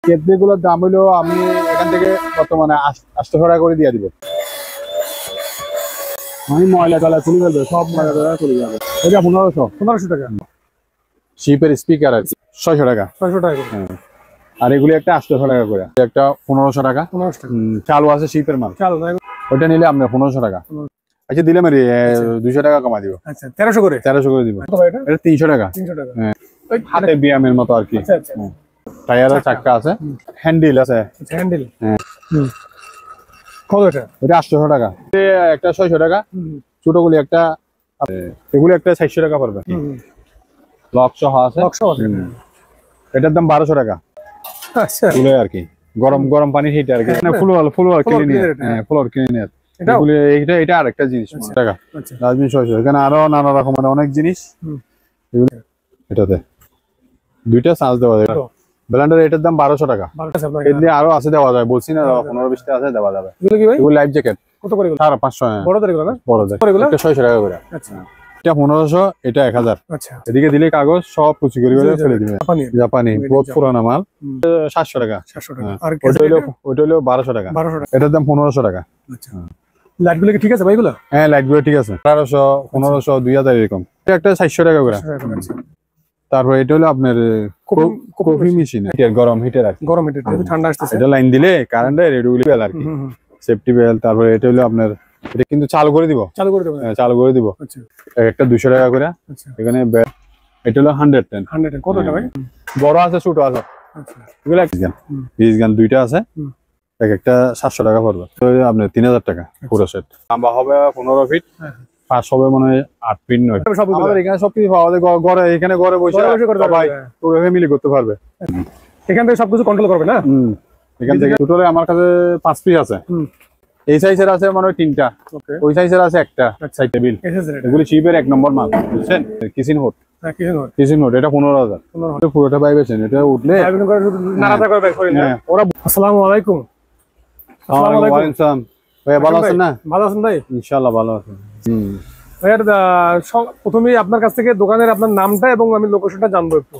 কেটলিগুলোর দাম হইলো আমি এখান থেকে বর্তমানে 800 টাকা করে দিয়ে দিব। আমি ময়লা টলা খুলে ফেলবে, সব ময়লা টলা খুলে যাবে। এটা 1500 টাকা। শিপের স্পিকার আর কি 600 টাকা। 600 টাকা। হ্যাঁ, আর এগুলি একটা 800 টাকা করে, একটা 1500 টাকা। চালু আছে শিপের মাল, চালু ওইটা নিলে আপনার 1500 টাকা। আচ্ছা দিলাম 200 টাকা কমা দিব। আচ্ছা 1300 করে দিব। এটা 300 টাকা। 300 টাকা। হ্যাঁ, হাতে বিয়ামের মতো আর কি। টায়ারের চাকা আছে, হ্যান্ডেল আছে। হ্যান্ডেল। হ্যাঁ। কত এটা? এটা 800 টাকা। একটা 600 টাকা। ছোটগুলি একটা, এগুলি একটা 400 টাকা পড়বে। লক সহ আছে। এটার দাম 1200 টাকা। আচ্ছা ফুলে আর কি, গরম গরম পানি হিটার আর কি। না ফুল ক্লিনার। হ্যাঁ, ফ্লোর ক্লিনার। এটা আরেকটা জিনিস টাকা। রাজমি 600। এখানে আরো নানা রকমের অনেক জিনিস। এটাতে দুইটা চার্জ দেওয়া যায়। ব্লেন্ডার এটার দাম 1200 টাকা। এমনি আরো আছে দেওয়া যায়, বলছি না 15-20 টা আছে দেওয়া যাবে। এগুলো কি ভাই? এগুলো লাইফ জ্যাকেট কত করে? 550। বড়দের এগুলো না? বড়দের এটা 600 টাকা করে। আচ্ছা, এটা 1500, এটা 1000। আচ্ছা, এদিকে দিলে কাগজ সব কুচি করে ফেলে দিবে। জাপানি বহুত পুরানো মাল। 700 টাকা। 700 টাকা। আর ওইটা হলো 1200 টাকা। এটার দাম 1500 টাকা। আচ্ছা, লাইটগুলো কি ঠিক আছে ভাই এগুলো? হ্যাঁ, লাইটগুলো ঠিক আছে। 1800, 1500, 2000 এরকম। এটা একটা 400 টাকা করে। তারপর এটা হলো আপনার কফি মেশিন, গরম হিটার আর গরম হিটার, ঠান্ডা আসতেছে। এটা লাইন দিলে কারেন্টের রেগুলি বেল আর কি, সেফটি বেল। তারপর এটা হলো আপনার, এটা কিন্তু চালু করে দিব। চালু করে দিব। আচ্ছা, একটা 200 টাকা করে। আচ্ছা, এখানে এটা হলো 110। কত টাকা ভাই? বড় আছে, ছোট আছে। আচ্ছা, এগুলো 20 গান দুইটা আছে। একটা 700 টাকা পড়বে। তো আপনার 3000 টাকা পুরো সেট। লম্বা হবে 15 ফিট, 5 হবে মনে হয় 8 ফিট 9। আমাদের এখানে সবকিছু পাওয়া যায়। ঘরে এখানে ঘরে বসে সবাই ফ্যামিলি করতে পারবে। এখান থেকে সবকিছু কন্ট্রোল করবে না? এখান থেকে টোটালে আমার কাছে 5 পিস আছে। এই সাইজের আছে মানে 3টা, ওই সাইজের আছে একটা। সাইড টেবিল, এগুলি চিপের 1 নম্বর মাল, বুঝছেন? কিচেন হোড। হ্যাঁ, কিচেন হোড। এটা 15,000। পুরোটা পাইবেছেন। এটা উঠলে নাড়াটা করবে। হ্যাঁ, ওরা। আসসালামু আলাইকুম। আসসালামু আলাইকুম ভাই, ভালো আছেন না? ভালো আছেন ভাই? ইনশাআল্লাহ ভালো আছেন। ভাইয়ার প্রথমেই আপনার কাছ থেকে দোকানের আপনার নামটা এবং আমি লোকেশনটা জানবো একটু।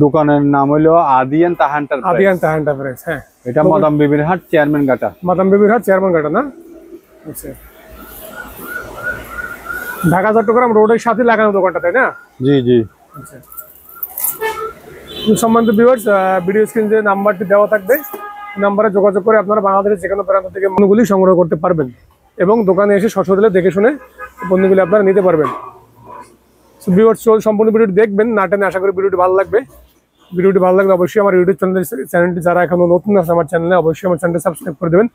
দোকানের নাম হলো আদিয়ান তাহান্টার। আদিয়ান তাহান্টার প্রাইস। হ্যাঁ, এটা মাদাম বিবির হাট, চেয়ারম্যান ঘাটা। মাদাম বিবির হাট, চেয়ারম্যান ঘাটা না? আচ্ছা, ঢাকা চট্টগ্রাম রোডের সাথে লাগানো দোকানটা, তাই না? জি জি। আচ্ছা, সম্মানিত ভিউয়ার্স, ভিডিও স্ক্রিনে যে নাম্বারটি দেওয়া থাকবে, নাম্বারে যোগাযোগ করে আপনারা বাংলাদেশের যে কোনো প্রান্ত থেকে পণ্যগুলি সংগ্রহ করতে পারবেন এবং দোকানে এসে সশরীরে দেখে শুনে পণ্যগুলি আপনারা নিতে পারবেন। ভিউয়ার্স, সম্পূর্ণ ভিডিওটি দেখবেন, না টেনে। আশা করি ভিডিওটি ভালো লাগবে। ভিডিওটি ভালো লাগলে অবশ্যই আমার ইউটিউব চ্যানেলটি যারা এখনো নতুন আছে আমার চ্যানেলে, অবশ্যই আমার চ্যানেলটি সাবস্ক্রাইব করে দেবেন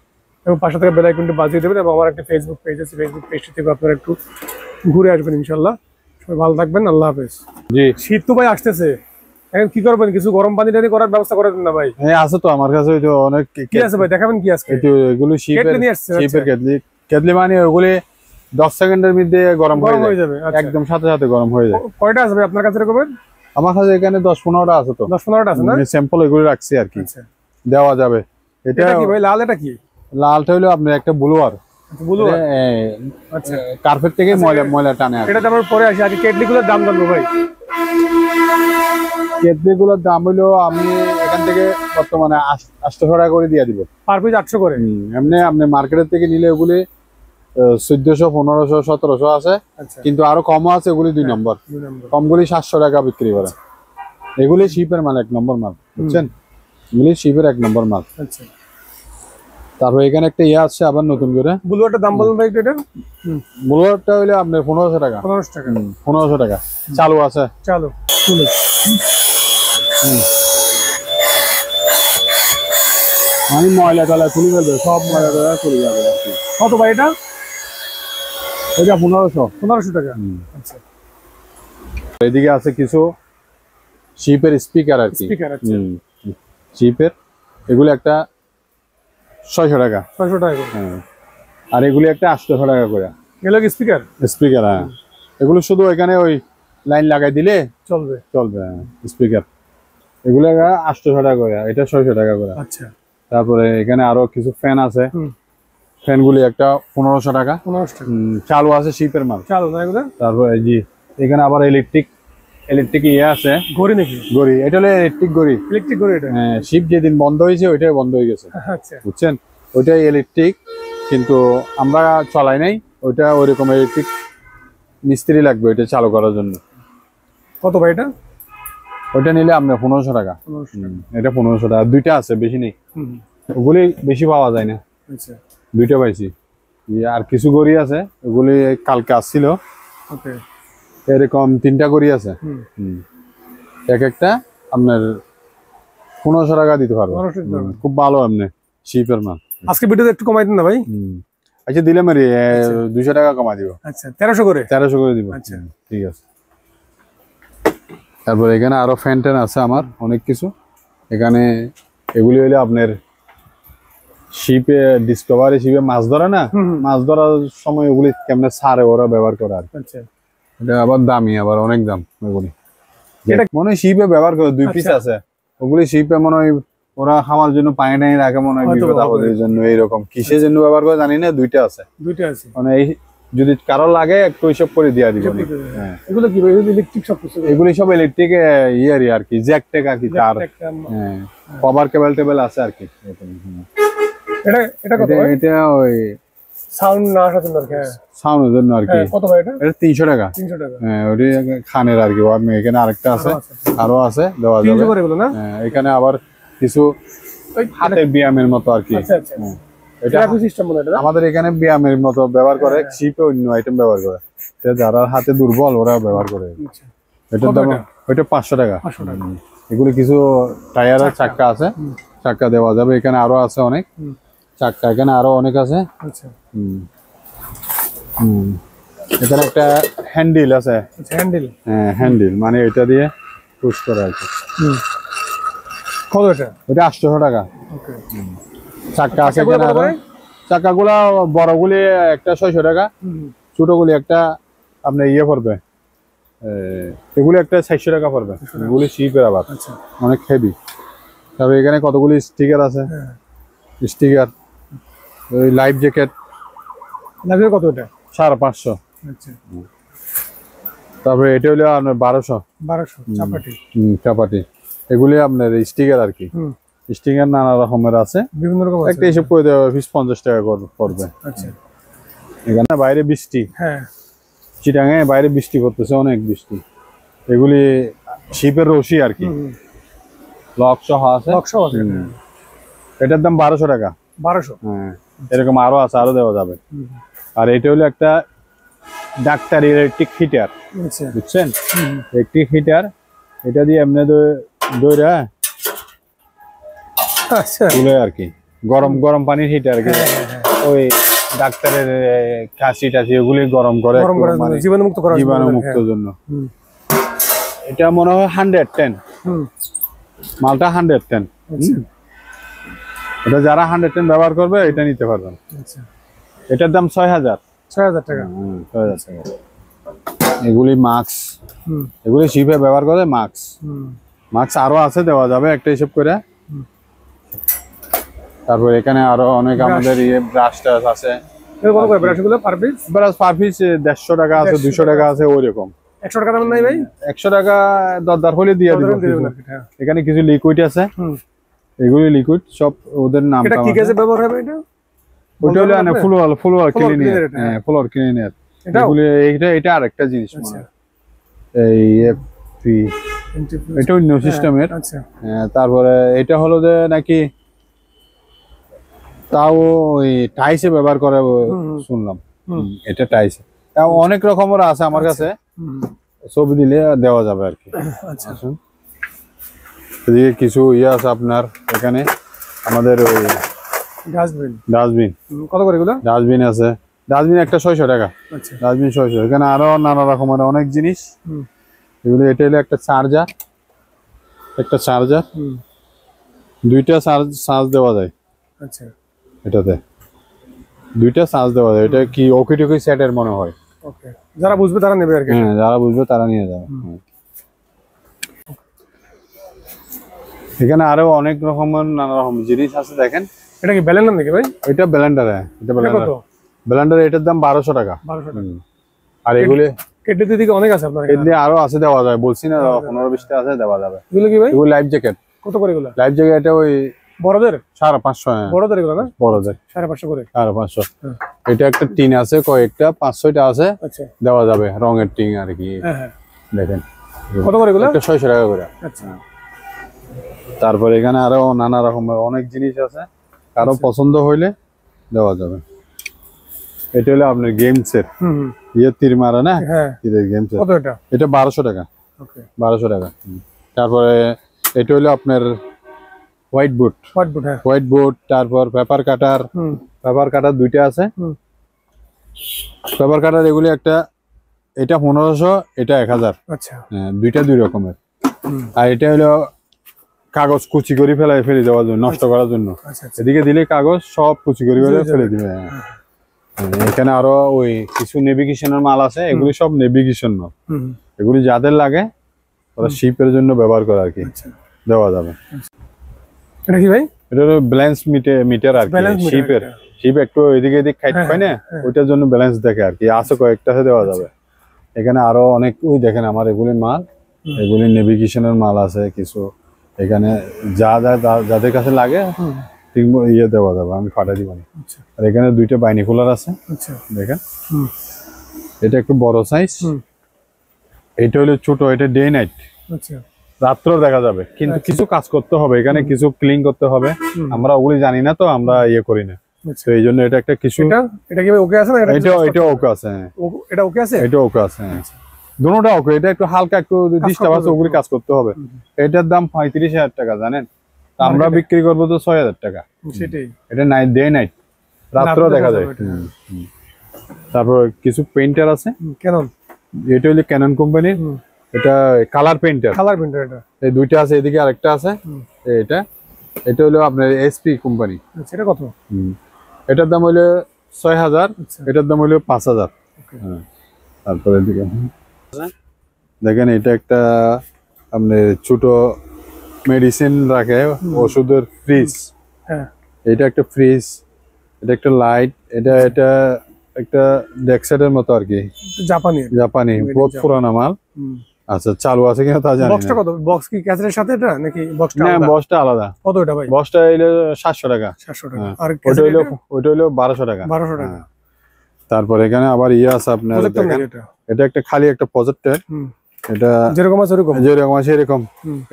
এবং পাশে থেকে বেল আইকনটি বাজিয়ে দেবেন। এবং আমার একটা ফেসবুক পেজ আছে, ফেসবুক পেজটি থেকে আপনারা একটু ঘুরে আসবেন ইনশাল্লাহ। সবাই ভালো থাকবেন, আল্লাহ হাফেজ। জি, শীত তো ভাই আসতেছে, এখন কি করবেন? কিছু গরম পানি টানি করার ব্যবস্থা করে দেন না ভাই? হ্যাঁ, আছে তো আমার কাছে। অনেক কি আছে ভাই, দেখাবেন কি আজকে? এগুলো শিপের কেটলি মানে ওগুলি 10 সেকেন্ডের মধ্যে গরম হয়ে যাবে। একদম সাথে সাথে গরম হয়ে যায়। কয়টা আছে ভাই আপনার কাছে এরকমের? আমার কাছে এখানে 10-15টা আছে। তো 10-15টা আছে না? স্যাম্পল এগুলো রাখছি আর কি, দেওয়া যাবে। এটা কি ভাই লাল? এটা কি? লালটা হলো আপনার একটা ব্লুয়ার। আচ্ছা, কার্পেট থেকে ময়লা টানে। এটা তারপর পরে আসি, আগে কেটলিগুলোর দাম জানবো ভাই। কেটলিগুলোর দাম হলো আমি এখান থেকে বর্তমানে 800 টাকা করে দিয়ে দিব। পার পিস 800 করে। এমনি আপনি মার্কেটের থেকে নিলে ওগুলি 1400, 1500, 1700 আছে। কিন্তু আরো কমও আছে। এগুলি 2 নম্বর। কমগুলি 700 টাকা বিক্রি করে। এগুলি শিপের মাল, 1 নম্বর মাল, বুঝছেন? এগুলি শিপের 1 নম্বর মাল। আচ্ছা, তারপর এখানে একটা আছে আবার নতুন করে। ব্লুয়ারটার দাম বলুন ভাই। এটা ব্লুয়ারটা হইলে আপনার 1500 টাকা। 1500 টাকা। চালু আছে। চালু। আমি ময়লা টলা খুলে ফেলবে, সব ময়লা টলা খুলে যাবে আর কি। কত ভাই এটা? এটা 1500 টাকা। আচ্ছা, এদিকে আছে কিছু শিপের স্পিকার আর কি। শিপের এগুলো একটা 600 টাকা। 600 টাকা। হ্যাঁ, আর এগুলি একটা 800 টাকা করে। এগুলো কি স্পিকার? স্পিকার, হ্যাঁ। এগুলো শুধু এখানে ওই লাইন লাগাই দিলে চলবে। স্পিকার এগুলো 800 টাকা করে, এটা 600 টাকা করে। আচ্ছা, তারপরে এখানে আরো কিছু ফ্যান আছে। ফ্যানগুলি একটা 1500 টাকা। চালু আছে শিপের মাল, চালু না এগুলো। তারপরে জি, এখানে আবার ইলেকট্রিক ইলেকট্রিক ইয়ে আছে ঘড়ি নাকি? গড়ি, এটা হলো ইলেকট্রিক গড়ি। ইলেকট্রিক ঘড়ি এটা? হ্যাঁ, শিপ যেদিন বন্ধ হয়েছে ওইটাই বন্ধ হয়ে গেছে, আচ্ছা বুঝছেন? ওইটাই ইলেকট্রিক, কিন্তু আমরা চলাই নাই ওইটা। ওইরকম ইলেকট্রিক মিস্ত্রি লাগবে ওইটা চালু করার জন্য। কত ভাই এটা? ওইটা নিলে আপনার 1500 টাকা। এটা 1500 টাকা। দুইটা আছে, বেশি নেই। ওগুলি বেশি পাওয়া যায় না। আচ্ছা, দুইটা পাইছি। আর কিছু গড়ি আছে, ওগুলি কালকে আসছিল। ওকে, এরকম 3টা গড়ি আছে। এক একটা আপনার 1500 টাকা দিতে পারবো। খুব ভালো এমনি শিপের মাল। আজকে ভিডিওতে একটু কমাই দিন না ভাই। আচ্ছা, দিলে মারি 200 টাকা কমা দিব। আচ্ছা, 1300 করে? 1300 করে দিব। আচ্ছা, ঠিক আছে। তারপর এখানে আরো ফ্যান ট্যান আছে আমার অনেক কিছু। এখানে এগুলি হইলে আপনার শিপে ডিসকভারি শিপে মাছ ধরে না, মাছ ধরার সময় ওগুলি কেমনে ছাড়ে ওরা ব্যবহার করে আর। আচ্ছা, এটা আবার দামি, আবার অনেক দাম ওগুলি। এটা মনে হয় শিপে ব্যবহার করে, 2 পিস আছে ওগুলি। শিপে মনে হয় ওরা খাওয়ার জন্য পানি নাই রাখে, মনে হয় বিপদ আপদের জন্য। এইরকম কিসের জন্য ব্যবহার করে জানি না, 2টা আছে। 2টা আছে মানে এই যদি কারো লাগে একটু হিসাব করে দিয়া দিব। হ্যাঁ, এগুলো কি ভাই? ইলেকট্রিক সব কিছু? এগুলি সব ইলেকট্রিক ইয়ারই আর কি, জ্যাক ট্যাক আর কি, তার। হ্যাঁ, কভার কেবল টেবল আছে আর কি। এটা এটা কত ভাই? এটা ওই সাউন্ড না আসার জন্য আর কি। সাউন্ডের জন্য আর কি। কত ভাই এটা? এটা 300 টাকা। 300 টাকা। হ্যাঁ, ওটি খানের আর কি। আপনি এখানে আরেকটা আছে, আরো আছে দেওয়া যাবে। 300 করে এগুলো না? হ্যাঁ, এখানে আবার কিছু হাতে ব্যায়ামের মতো আর কি। আচ্ছা আচ্ছা, এটা কি সিস্টেম বলে এটা? আমাদের এখানে ব্যায়ামের মতো ব্যবহার করে, শিপে অন্য আইটেম ব্যবহার করে। যারা হাতে দুর্বল ওরা ব্যবহার করে। এটার দাম ওইটা 500 টাকা। এগুলি কিছু টায়ার আর চাক্কা আছে, চাক্কা দেওয়া যাবে। এখানে আরো আছে অনেক চাক্কা, এখানে আরো অনেক আছে। আচ্ছা, এখানে একটা হ্যান্ডেল আছে। হ্যান্ডেল? হ্যাঁ, হ্যান্ডেল মানে এটা দিয়ে পুশ করা আর কি। কত এটা? ওটা 800 টাকা। ওকে, চাক্কা আছে এখানে আরো। চাক্কাগুলা বড়গুলি একটা 600 টাকা, ছোটগুলি একটা আপনার ইয়ে পড়বে, এগুলি একটা 400 টাকা পড়বে। এগুলি শিপের আবার অনেক হেভি। তবে এখানে কতগুলি স্টিকার আছে, স্টিকার। ওই লাইফ জ্যাকেট লাগবে কত এটা? 550। আচ্ছা, তারপরে এটা হলো আপনার 1200 চাপাটি। চাপাটি। এগুলি আপনার স্টিকার আর কি। স্টিকার নানা রকমের আছে, বিভিন্ন রকম আছে। একটা হিসেব করে দেওয়া 50 টাকা পড়বে। আচ্ছা, এখানে বাইরে বৃষ্টি, হ্যাঁ, চিটাঙে বাইরে বৃষ্টি পড়তেছে, অনেক বৃষ্টি। এগুলি শিপের রশি আর কি, লক সহ আছে। এটার দাম 1200 টাকা। 1200? হ্যাঁ, এরকম আরো আছে, আরো দেওয়া যাবে। আর এটা হলো একটা ডাক্তার ইলেকট্রিক হিটার, বুঝছেন? ইলেকট্রিক হিটার, এটা দিয়ে এমনি দইরা তুলে আর কি। গরম গরম পানির হিটার আর কি। ওই ডাক্তারের কাশি টাশি ওগুলি গরম করে, জীবাণুমুক্ত জন্য। এটা মনে হয় 110, মালটা 110। এটা যারা 110 ব্যবহার করবে এটা নিতে পারবেন। এটার দাম 6000 টাকা। 6000 টাকা। এগুলি মাস্ক, এগুলি শিপে ব্যবহার করে মাস্ক। মাস্ক আরো আছে, দেওয়া যাবে একটা হিসেব করে। তারপর এখানে আরো অনেক আমাদের ইয়ে ব্রাশ টাশ আছে। ব্রাশ পার পিস 150 টাকা আছে, 200 টাকা আছে, ওইরকম। 100 টাকা দাম নাই ভাই? 100 টাকা দরদার হলে দিয়ে দিব। এখানে কিছু লিকুইড আছে, এগুলি লিকুইড সব ওদের নাম। এটা কি কাজে ব্যবহার হবে এটা? ওটা হলো না ফ্লোর ক্লিনার। হ্যাঁ, ফ্লোর ক্লিনার। এগুলি এটা আরেকটা জিনিস মানে এই এফপি, এটা অন্য সিস্টেমের। তারপরে এটা হলো যে নাকি তাও ওই টাইসে ব্যবহার করে শুনলাম। এটা টাইসে অনেক রকমের আছে আমার কাছে, ছবি দিলে দেওয়া যাবে আর কি। এদিকে কিছু ইয়ে আছে আপনার এখানে আমাদের ওই ডাস্টবিন। কত করে এগুলো? ডাস্টবিন আছে, ডাস্টবিন একটা 600 টাকা। ডাস্টবিন 600। এখানে আরো নানা রকমের অনেক জিনিস। এগুলো এটা হলো একটা চার্জার, দুইটা চার্জ দেওয়া যায়। আচ্ছা, এটাতে 2টা চার্জ দেওয়া যায়। এটা কি ওকি টকি সেটের মনে হয়। ওকে, যারা বুঝবে তারা নেবে আর কি। হ্যাঁ, যারা বুঝবে তারা নিয়ে যাবে। এখানে আরো অনেক রকমের নানা রকম জিনিস আছে দেখেন। এটা কি ব্লেন্ডার নাকি ভাই? এটা ব্লেন্ডার। এটা ব্লেন্ডার। এটার দাম 1200 টাকা। 1200 টাকা। আর এগুলি কেটে দিকে অনেক আছে আপনার এমনি আরো আছে দেওয়া যায়, বলছি না 15-20টা আছে দেওয়া যাবে। এগুলো কি ভাই? এগুলো লাইফ জ্যাকেট। কত করে এগুলো? লাইফ জ্যাকেট এটা ওই বড়দের 550। বড়দের এগুলো না? বড়দের 550 করে। 550। এটা একটা টিন আছে, কয়েকটা 5-6টা আছে, আচ্ছা দেওয়া যাবে। রঙের টিন আর কি। হ্যাঁ দেখেন কত করে এগুলো? একটা 600 টাকা করে। আচ্ছা তারপর এখানে আরো নানা রকমের অনেক জিনিস আছে, কারো পছন্দ হইলে দেওয়া যাবে। এটা হলো আপনার গেমসের তীর মারা না, হ্যাঁ তীরের গেমস। কত এটা? এটা 1200 টাকা। ওকে 1200 টাকা। তারপরে এটা হলো আপনার হোয়াইট বোর্ড। হ্যাঁ হোয়াইট বোর্ড, তারপর পেপার কাটার। পেপার কাটার দুইটা আছে। পেপার কাটার এগুলি একটা, এটা 1500, এটা 1000। আচ্ছা হ্যাঁ, দুইটা দুই রকমের। আর এটা হলো কাগজ কুচি করে ফেলে দেওয়ার জন্য, নষ্ট করার জন্য। আচ্ছা এদিকে দিলে কাগজ সব কুচি করে ফেলে দিবে। এখানে আরো ওই কিছু নেভিগেশনের মাল আছে, এগুলি সব নেভিগেশন মাল। এগুলি যাদের লাগে ওরা শিপের জন্য ব্যবহার করে আর কি, দেওয়া যাবে। এটা কি ভাই? এটা হলো ব্যালেন্স মিটার আর কি। শিপ একটু এদিকে এদিক খাইতে পায় না, ওইটার জন্য ব্যালেন্স দেখে আর কি। আছে কয়েকটাতে দেওয়া যাবে। এখানে আরো অনেক, ওই দেখেন আমার এগুলি মাল, এগুলি নেভিগেশনের মাল আছে কিছু। এখানে যাদের কাছে লাগে ঠিক ইয়ে দেওয়া যাবে, আমি ফাটাই দিব না। আর এখানে দুইটা বাইনিকুলার আছে, দেখেন। এটা একটু বড় সাইজ, এটা হলো ছোট, এটা ডে নাইট। রাত্র দেখা যাবে, কিন্তু কিছু কাজ করতে হবে এখানে, কিছু ক্লিন করতে হবে। আমরা ওগুলি জানি না, তো আমরা ইয়ে করি না। তো এই জন্য এটা একটা কিছু, এটা কি ওকে আছে না? এটা ওকে আছে। এটা ওকে আছে, এটা ওকে আছে। দুটোটা ওকে। এটা একটু হালকা একটু ডিস্টার্ব আছে, ওগুলি কাজ করতে হবে। এটার দাম 35,000 টাকা, জানেন? আমরা বিক্রি করবো তো 6,000 টাকা। সেটাই। এটা নাইট, ডে নাইট, রাত্র দেখা যায়। তারপর কিছু পেইন্টার আছে। ক্যানন, এটা হলো ক্যানন কোম্পানির। এটা কালার পেইন্টার। এটা এই দুইটা আছে, এদিকে আরেকটা আছে। এটা হলো আপনার এসপি কোম্পানি। এটা কত? এটার দাম হলো 6,000, এটার দাম হলো 5,000। তারপরে এদিকে দেখেন, এটা একটা আপনার ছোট মেডিসিন রাখে, ওষুধের ফ্রিজ। এটা একটা ফ্রিজ, এটা একটা লাইট, এটা একটা ডেক্সাটের মতো আর কি, জাপানি বহুত পুরানা মাল। আচ্ছা, চালু আছে কিনা তা জানি না। বক্সটা কত? বক্স কি ক্যাসেটের সাথে এটা নাকি বক্সটা না, আলাদা? বক্সটা আলাদা। কত এটা ভাই? বক্সটা হলো 700 টাকা। 700 টাকা। আর ওটা হলো 1200 টাকা। 1200 টাকা। তারপর এখানে আবার ইয়ে আছে আপনার, দেখেন এটা একটা খালি একটা প্রজেক্টর। এটা যেরকম আছে এরকম।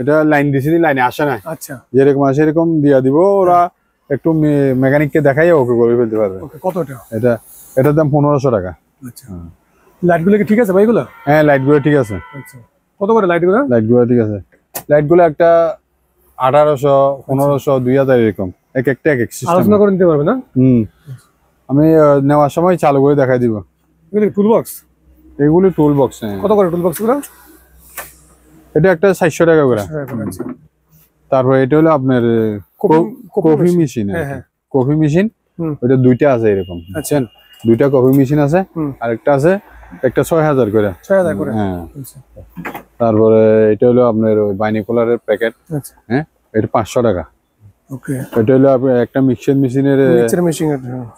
এটা লাইন দিছি, লাইনে আসে না। আচ্ছা, যেরকম আছে এরকম দিয়া দিব, ওরা একটু মেকানিককে দেখাই ওকে করে ফেলতে পারবে। কত এটা? এটার দাম 1500 টাকা। আচ্ছা, লাইটগুলো কি ঠিক আছে ভাই এগুলো? হ্যাঁ, লাইটগুলো ঠিক আছে। আচ্ছা, কত করে লাইটগুলো? লাইটগুলো ঠিক আছে। লাইটগুলো একটা 1800, 1500, 2000 এরকম, এক একটা এক এক সিস্টেম। আলোচনা করে নিতে পারবে না? আমি নেওয়ার সময় চালু করে দেখাই দিব। এগুলো টুল বক্স? এগুলো টুল বক্স। কত করে টুল বক্স গুলো? এটা একটা 700 টাকা করে। তারপর এটা হলো আপনার কফি মেশিন। কফি মেশিন, ওইটা দুইটা আছে এরকম, বুঝছেন? দুইটা কফি মেশিন আছে, আর একটা আছে, একটা 6000 করে। 6000 করে। হ্যাঁ। তারপরে এটা হলো আপনার ওই বাইনিকুলারের প্যাকেট। হ্যাঁ, এটা 500 টাকা। ওকে। এটা হলো আপনার একটা মিক্সার মেশিনের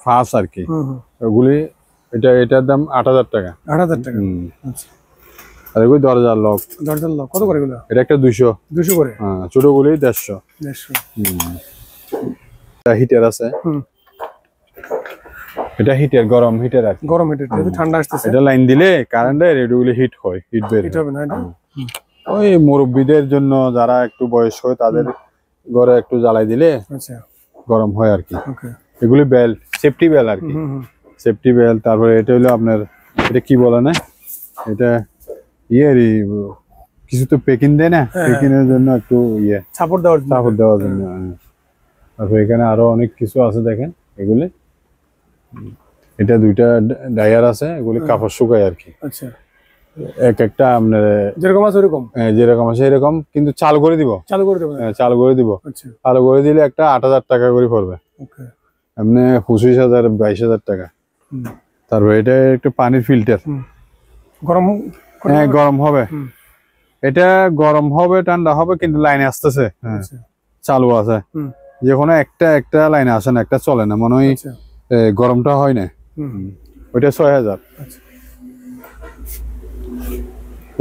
ফাঁস আর কি। ওগুলি এটার দাম 8000 টাকা। 8000 টাকা। আচ্ছা। আর এগুলি দরজার লক। কত করে এগুলো? এটা একটা 200 করে। হ্যাঁ, ছোটগুলি 150। হিটার আছে। এটা হিটার, গরম হিটার আর গরম হিটার, এটা ঠান্ডা আসতেছে। এটা লাইন দিলে কারেন্টের এগুলি হিট হয়, হিট হবে না এটা। ওই মুরব্বিদের জন্য, যারা একটু বয়স্ক হয় তাদের ঘরে একটু জ্বালাই দিলে গরম হয় আর কি। এগুলি বেল্ট, সেফটি বেল্ট আর কি, সেফটি বেল্ট। তারপরে এটা হলো আপনার, এটা কি বলে না, এটা কিছু তো পেকিং দেয় না, পেকিং এর জন্য একটু সাপোর্ট দেওয়ার জন্য। তারপর এখানে আরো অনেক কিছু আছে, দেখেন এগুলি। এটা দুইটা ডায়ার আছে, এগুলি কাপড় শুকায় আর কি। আচ্ছা, এক একটা আপনার যেরকম আছে এরকম, যেরকম আছে এরকম, কিন্তু চালু করে দিব। চালু করে দিলে একটা 8000 টাকা করে পড়বে। এমনি 25,000, 22,000 টাকা। তারপর এটা একটা পানির ফিল্টার। গরম হবে। এটা গরম হবে, ঠান্ডা হবে, কিন্তু লাইনে আসতেছে। চালু আছে, যে কোনো একটা লাইনে আসে না, একটা চলে না, মনে হয় গরমটা হয় না। ওইটা 6000।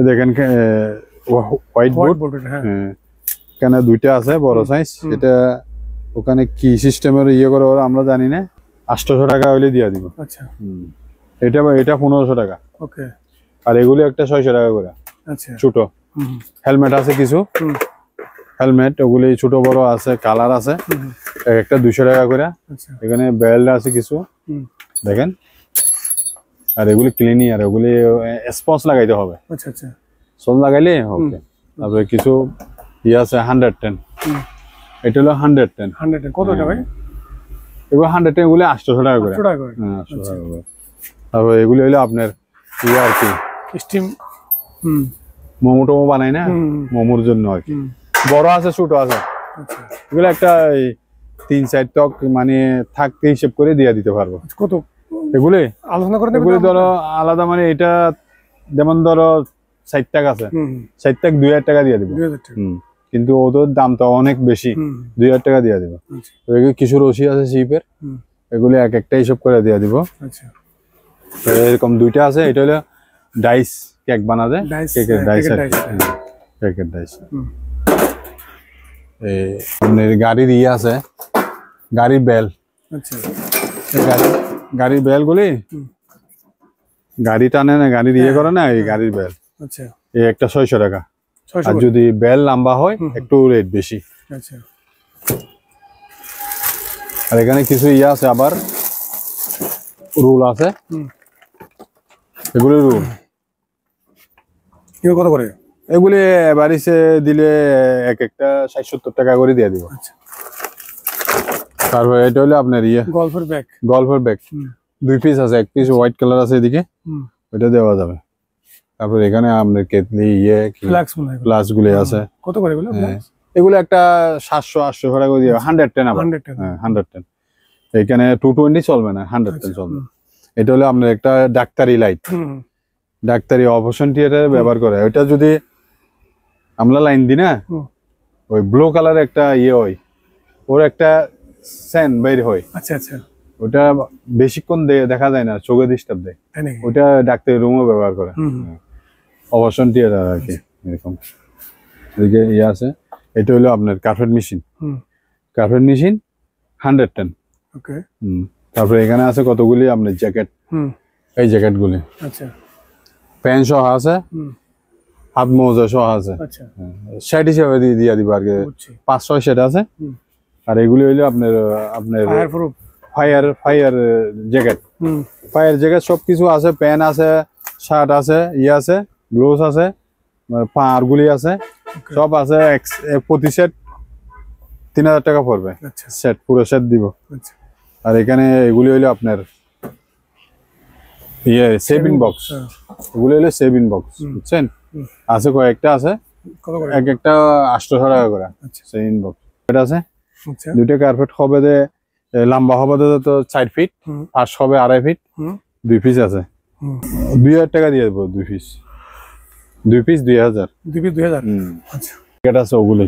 দেখেন হোয়াইট বোর্ড, হ্যাঁ এখানে দুইটা আছে বড় সাইজ। এটা ওখানে কি সিস্টেমের ইয়ে করে ওরা আমরা জানি না। 800 টাকা হইলে দিয়ে দিব। আচ্ছা এটা 1500 টাকা। ওকে। আর এগুলি একটা 600 টাকা করে। আচ্ছা ছোট হেলমেট আছে কিছু, হেলমেট ওগুলি ছোট বড় আছে, কালার আছে, একটা 200 টাকা করে। আচ্ছা এখানে বেল্ট আছে কিছু দেখেন। আর এগুলি ক্লিনিয়ার, ওগুলি স্পঞ্জ লাগাইতে হবে। আচ্ছা আচ্ছা সোল লাগাইলে ওকে। তারপরে কিছু ইয়ে আছে 110, এটা হলো 110। 100 কত টাকা ভাই? এগুলো 110, এগুলি 800 টাকা করে। 800 টাকা করে। হ্যাঁ 800 টাকা করে। তারপরে এগুলি হলো আপনার ইয়ে আর কি স্টিম মোমো টোমো বানাই না, মোমোর জন্য আর কি। বড় আছে ছোট আছে। আচ্ছা এগুলো একটা 3-4 টক মানে থাকতে হিসেব করে দিয়ে দিতে পারবো। কত এগুলি আলোচনা করে এগুলি ধরো আলাদা, মানে এটা যেমন ধরো 60 টাকা আছে, 60 টাকা 2000 টাকা দিয়ে দিব। কিন্তু ওদের দামটা অনেক বেশি, 2000 টাকা দিয়ে দিব। কিছু রশি আছে শিপের, এগুলি এক একটা হিসাব করে দিয়ে দিব। আচ্ছা এরকম দুইটা আছে। এটা হলো ডাইস কেক বানাবে, কেকের ডাইস, কেকের ডাইস। আপনার গাড়ির ইয়ে আছে, গাড়ির বেল। আচ্ছা গাড়ির বেল গুলি গাড়ি টানে না, গাড়ির ইয়ে করে না, এই গাড়ির বেল। আচ্ছা এই একটা 600 টাকা। আর যদি বেল লম্বা হয় একটু রেট বেশি। আচ্ছা আর এখানে কিছু ইয়ে আছে, আবার রুল আছে। এগুলি রুল কত করে? এগুলি বাড়িতে দিলে এক একটা 60-70 টাকা করে দিয়ে দিব। তারপর এটা হলো আপনার ইয়ে গল্ফের ব্যাগ। গল্ফের ব্যাগ 2 পিস আছে, এক পিস হোয়াইট কালার আছে এদিকে, ওটা দেওয়া যাবে। তারপর এখানে আপনার কেটলি ইয়ে ফ্লাক্স গুলি আছে। কত করে এগুলো? এগুলো একটা 700-800 টাকা করে দিয়ে 110 আবার। হ্যাঁ 110। এখানে 220 চলবে না, 110 চলবে। এটা হলো আপনার একটা ডাক্তারি লাইট, ডাক্তারি অপারেশন থিয়েটারে ব্যবহার করে। ওইটা যদি আমরা লাইন দিই না, ওই ব্লু কালার একটা ইয়ে হয়, ওর একটা সেন বের হয়। আচ্ছা আচ্ছা ওটা বেশিক্ষণ দেখা যায় না, চোখে ডিস্টার্ব দেয়। ওটা ডাক্তারি রুমও ব্যবহার করে, অপারেশন থিয়েটার আর কি। এরকম এদিকে ইয়ে আছে। এটা হলো আপনার কার্পেট মেশিন, কার্পেট মেশিন 110। ওকে। তারপরে এখানে আছে কতগুলি আপনার জ্যাকেট, এই জ্যাকেট গুলি। আচ্ছা প্যান্ট সহ আছে, হাত মোজা সহ আছে। আচ্ছা সেট হিসেবে দিয়ে দিব আর কি, 5-6 সেট আছে। আর এগুলি হইলো আপনার আপনার ফায়ার জ্যাকেট, ফায়ার জ্যাকেট সবকিছু আছে। প্যান্ট আছে, শার্ট আছে, ইয়ে আছে, গ্লোভস আছে, পার গুলি আছে, সব আছে। প্রতি সেট 3000 টাকা পড়বে। সেট পুরো সেট দিব। আর এখানে এগুলি হইলো আপনার ইয়ে সেভিং বক্স, এগুলি হলো সেভিং বক্স, বুঝছেন? আছে কয়েকটা আছে, এক একটা 800 টাকা করে সেভিং বক্স। এটা আছে দুইটা কার্পেট হবে, লম্বা হবে তো 4 ফিট, ফাঁস হবে 2.5 ফিট, 2 পিস আছে। 2000 টাকা দিয়ে দেবো 2 পিস, 2 পিস 2000। 2 পিস 2000। আচ্ছা এটা আছে ওগুলি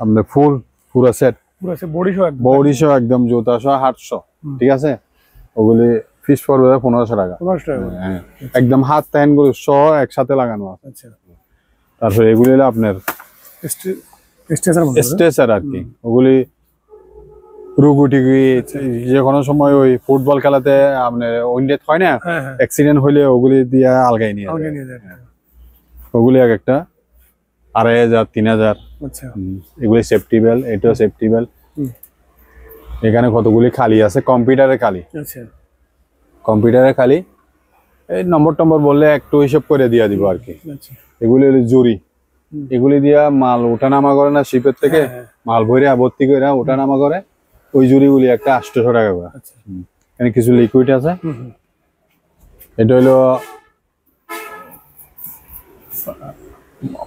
আপনার ফুল পুরো সেট, বডি সহ একদম, জুতা সহ, হাত সহ, ঠিক আছে? ওগুলি ফিস পড়বে 1500 টাকা। হ্যাঁ একদম হাত প্যান গুলো সহ একসাথে লাগানো আছে। আচ্ছা তারপরে এগুলি হলো আপনার স্ট্রেচার আর কি। ওগুলি রুগুটিগি যে কোনো সময় ওই ফুটবল খেলাতে আপনার উইন্ডেড হয় না, অ্যাক্সিডেন্ট হইলে ওগুলি দিয়ে আলগাই নিয়ে যায়। ওগুলি এক একটা 2500, 3000। আচ্ছা এগুলি সেফটি বেল, এটাও সেফটি বেল। এখানে কতগুলি খালি আছে, কম্পিউটারে খালি। আচ্ছা কম্পিউটারে খালি, এই নম্বর বললে একটু হিসাব করে দিয়ে দিব আর কি। এগুলি হলো জুরি, এগুলি দিয়া মাল ওঠানামা করে না শিপের থেকে, মাল ভরে ভর্তি করে ওঠানামা করে, ওই জুরিগুলি একটা 800 টাকা করে। এখানে কিছু লিকুইড আছে। এটা হলো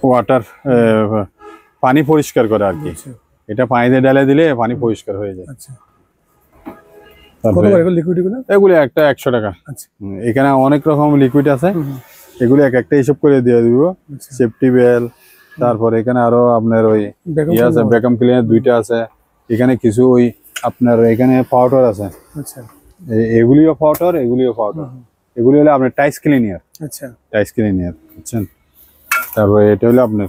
ওয়াটার, পানি পরিষ্কার করে আর কি। এটা পানিতে ঢেলে দিলে পানি পরিষ্কার হয়ে যায়। এগুলি একটা 100 টাকা। এখানে অনেক রকম লিকুইড আছে, এগুলি এক একটা হিসাব করে দিয়ে দিব। সেফটি বেল, তারপর এখানে আরো আপনার ওই ইয়ে আছে, ভ্যাকুয়াম ক্লিনার 2টা আছে। এখানে কিছু ওই আপনার এখানে পাউডার আছে। এগুলিও পাউডার, এগুলিও পাউডার। এগুলি হলো আপনার টাইস ক্লিনার। আচ্ছা টাইস ক্লিনার, বুঝছেন? তারপরে এটা হলো আপনার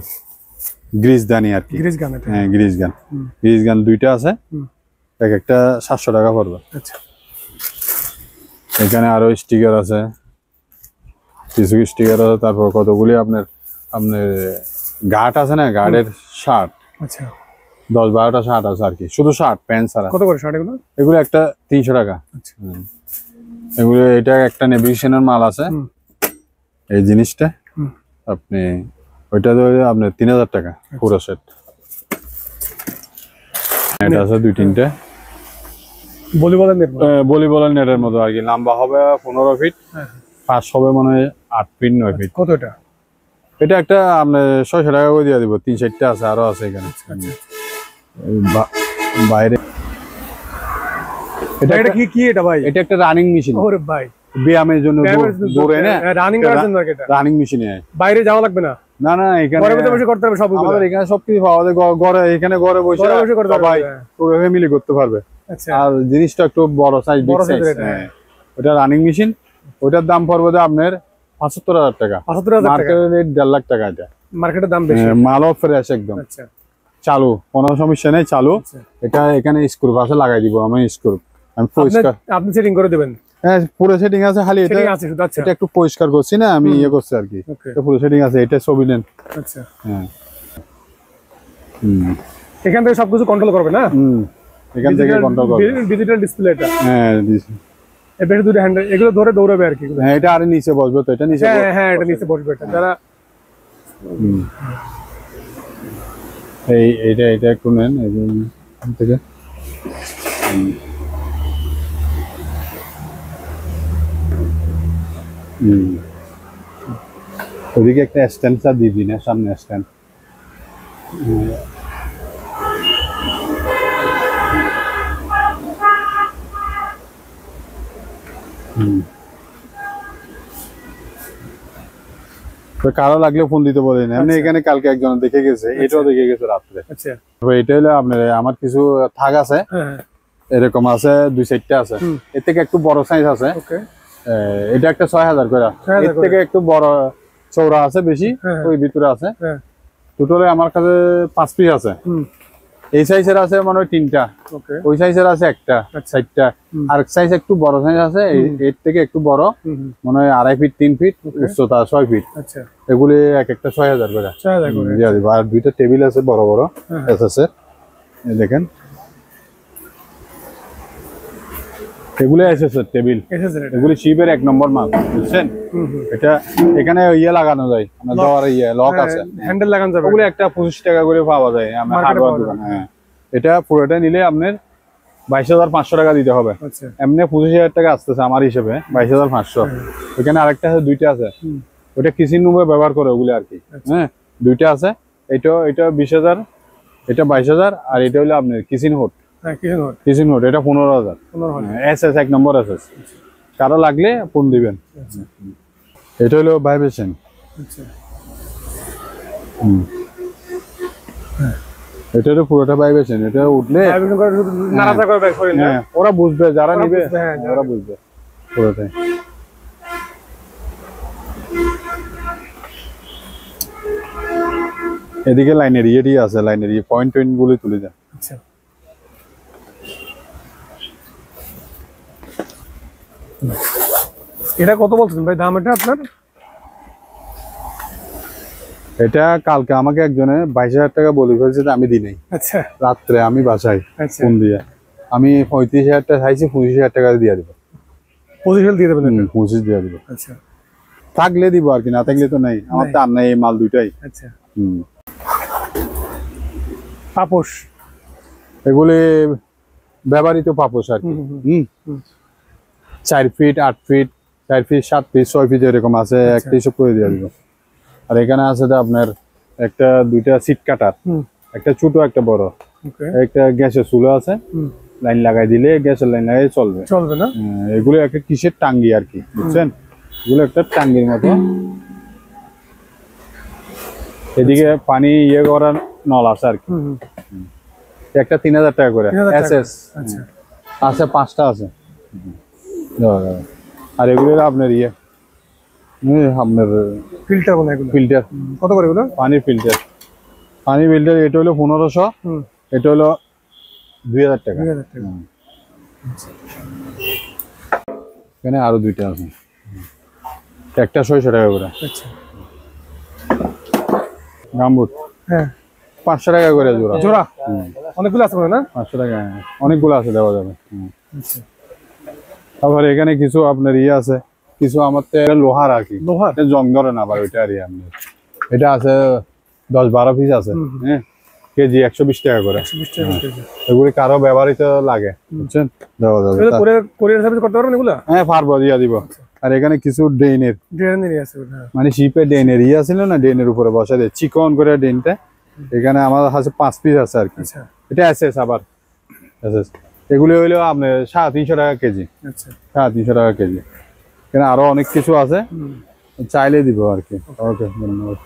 গ্রিজ দানি আর কি, গ্রিজ গান এটা। হ্যাঁ গ্রিজ গান। গ্রিজ গান দুইটা আছে, এক একটা 700 টাকা পড়বে। আচ্ছা এখানে আরো স্টিকার আছে, কিছু স্টিকার আছে। তারপর কতগুলি আপনার আপনার গার্ড আছে না, গার্ডের শার্ট, আচ্ছা 10-12টা শার্ট আছে আর কি, শুধু শার্ট প্যান্ট ছাড়া। কত করে শার্ট এগুলো? এগুলো একটা 300 টাকা। আচ্ছা এগুলো এটা একটা নেভিগেশনের মাল আছে এই জিনিসটা, আপনি ওইটা তো আপনার 3000 টাকা পুরো সেট। এটা আছে 2-3টে ভলিবলের নেটের মতো আর কি, লম্বা হবে 15 ফিট, পাঁচ হবে মনে হয় 8 ফিট 9 ফিট। কত এটা? এটা একটা আপনার 600 টাকা করে দিয়ে দিব, 3-4টা আছে, আরো আছে এখানে বাইরে। এটা কি এটা ভাই? এটা একটা রানিং মেশিন। ওরে ভাই, ব্যায়ামের জন্য দৌড়ে না, রানিং করার জন্য এটা রানিং মেশিন। বাইরে যাওয়া লাগবে না? না না, এখানে ঘরে বসে করতে হবে সব। আমাদের এখানে সবকিছু পাওয়া যায়, ঘরে এখানে ঘরে বসে করতে সবাই পুরো ফ্যামিলি করতে পারবে। আচ্ছা আর জিনিসটা একটু বড় সাইজ, বিগ সাইজ। ওটা রানিং মেশিন, ওটার দাম পড়বে আপনার 75,000 টাকা। 75,000 টাকা, মার্কেটের রেট 1.5 লাখ টাকা। এটা মার্কেটের দাম বেশি, মালও ফ্রেশ একদম। আচ্ছা চালু, কোনো সমস্যা নেই, চালু। এটা এখানে স্ক্রু পাশে লাগাই দিব আমি, স্ক্রু আমি পরিষ্কার আপনি সেটিং করে দিবেন। হ্যাঁ পুরো সেটিং আছে, খালি এটা আছে শুধু। আচ্ছা এটা একটু পরিষ্কার করছি না আমি, ইয়ে করছি আর কি। এটা পুরো সেটিং আছে, এটা ছবি নেন। আচ্ছা হ্যাঁ এখান থেকে সবকিছু কন্ট্রোল করবে না? এখান থেকে কন্ট্রোল করবে, ডিজিটাল ডিসপ্লে এটা। হ্যাঁ এবারে দুটো হ্যান্ডেল, এগুলো ধরে দৌড়াবে আর কি। হ্যাঁ এটা আরে নিচে বসবে তো, এটা নিচে। হ্যাঁ এটা নিচে বসবে। এটা যারা এটা একটু নেন এখান থেকে। ওদিকে একটা স্ট্যান্ড দিয়ে দিন, সামনে স্ট্যান্ড। কারো লাগলে ফোন দিতে বলেন, এমনি এখানে কালকে একজন দেখে গেছে, এটাও দেখে গেছে রাত্রে। আচ্ছা এটা হলো আপনার আমার কিছু থাক আছে, এরকম আছে 2-4টা আছে। এর থেকে একটু বড় সাইজ আছে, এটা একটা 6000 করে। এর থেকে একটু বড় চৌড়া আছে বেশি, ওই ভিতরে আছে। টোটালে আমার কাছে 5 পিস আছে। এই সাইজের আছে মনে হয় 3টা, ওই সাইজের আছে একটা 4টা, আর সাইজ একটু বড় সাইজ আছে এর থেকে একটু বড়, মনে হয় 2.5 ফিট 3 ফিট উচ্চতা, 6 ফিট। আচ্ছা এগুলি এক একটা 6000 করে দিয়ে দিব। আর 2টা টেবিল আছে বড় বড় এসএস এর, এই দেখেন এগুলো এসএস এর টেবিল, এগুলি শিবের 1 নম্বর মাল, বুঝছেন? এটা এখানে ইয়ে লাগানো যায়, আমরা দেওয়ার ইয়ে লক আছে, হ্যান্ডেল লাগানো যাবে। ওগুলো একটা 25 টাকা করে পাওয়া যায় আমার হার্ডওয়্যার দোকানে। হ্যাঁ এটা পুরোটা নিলে আপনার 22,500 টাকা দিতে হবে। এমনি 25,000 টাকা আসতেছে আমার হিসেবে, 22,500। এখানে আরেকটা আছে, 2টা আছে, ওটা কিচেন রুমে ব্যবহার করে ওগুলো আর কি। হ্যাঁ 2টা আছে, এটা 20,000, এটা 22,000, আর এটা হলো আপনার কিচেন হুড। কিচেন হুড এটা 15,000। এসএস 1 নম্বর এসএস। কারো লাগলে ফোন দিবেন। এটা হলো ভাইব্রেশন। এটা হলো পুরোটা ভাইব্রেশন, এটা উঠলে ওরা বুঝবে, যারা নিবে ওরা বুঝবে পুরোটাই। এদিকে লাইনের ইয়েটি আছে, লাইনের ইয়ে পয়েন্ট গুলি তুলে যায়। এটা কত বলছেন ভাই দাম এটা আপনার? এটা কালকে আমাকে একজনে 22,000 টাকা বলে ফেলছে, আমি দিই নাই। আচ্ছা রাত্রে আমি বাসায় ফোন দিয়ে আমি 35,000 টাকা চাইছি, 25,000 টাকা দিয়ে দিব। 25,000 দিয়ে দেবেন? 25 দিয়ে দিব। আচ্ছা থাকলে দিব আর কি, না থাকলে তো নাই। আমার তো আর নাই এই মাল দুইটাই। আচ্ছা পাপোশ, এগুলি ব্যবহৃত পাপোশ আর কি। 4 feet 8 feet 4 feet 7 feet 6 feet এরকম আছে, একটা হিসাব করে দিয়ে দিব। আর এখানে আছে আপনার একটা 2টা সিট কাটার, একটা ছোট একটা বড়, একটা গ্যাসের চুলা আছে, লাইন লাগাই দিলে গ্যাসের লাইন লাগাই চলবে না। এগুলো একটা কিসের টাঙ্গি আর কি, বুঝছেন? এগুলো একটা টাঙ্গির মতো। এদিকে পানি ইয়ে করার নল আছে আর কি, একটা 3,000 টাকা করে এসএস আছে, 5টা আছে। আর এগুলো আপনার ইয়ে আপনার ফিল্টার মনে হয় এগুলো। ফিল্টার, কত করে এগুলো? পানির ফিল্টার। এটা হলো 1500, এটা হলো 2000 টাকা। 2000 টাকা। এখানে আরো দুইটা আছে, একটা 600 টাকা করে। আচ্ছা, গামবুট হ্যাঁ 500 টাকা করে জোড়া। জোড়া অনেকগুলো আছে মনে হয় না? 500 টাকা, অনেকগুলো আছে, দেওয়া যাবে। আচ্ছা, তারপরে এখানে কিছু আপনার ইয়ে আছে, কিছু আমার তো এটা লোহার আর কি, লোহার এটা জং ধরে না আবার ওইটা আর আপনি, এটা আছে 10-12 পিস আছে, হ্যাঁ কেজি 120 টাকা করে। 120 টাকা কেজি। এগুলি কারো ব্যবহৃত লাগে, বুঝছেন, দেওয়া যাবে। এগুলো কোরিয়ার সার্ভিস করতে পারবেন এগুলো? হ্যাঁ পারবো, দিয়া দিব। আর এখানে কিছু ড্রেনের, ড্রেনের আছে ওটা। মানে শিপে ড্রেনের ইয়ে ছিল না, ড্রেনের উপরে বসা দেয় চিকন করে ড্রেনটা, এখানে আমার কাছে 5 পিস আছে আর কি। আচ্ছা এটা এসএস, আবার এসএস। এগুলি হইলো আপনার 350 টাকা কেজি। আচ্ছা 350 টাকা কেজি। এখানে আরো অনেক কিছু আছে, চাইলে দিব আর কি। ওকে, ধন্যবাদ।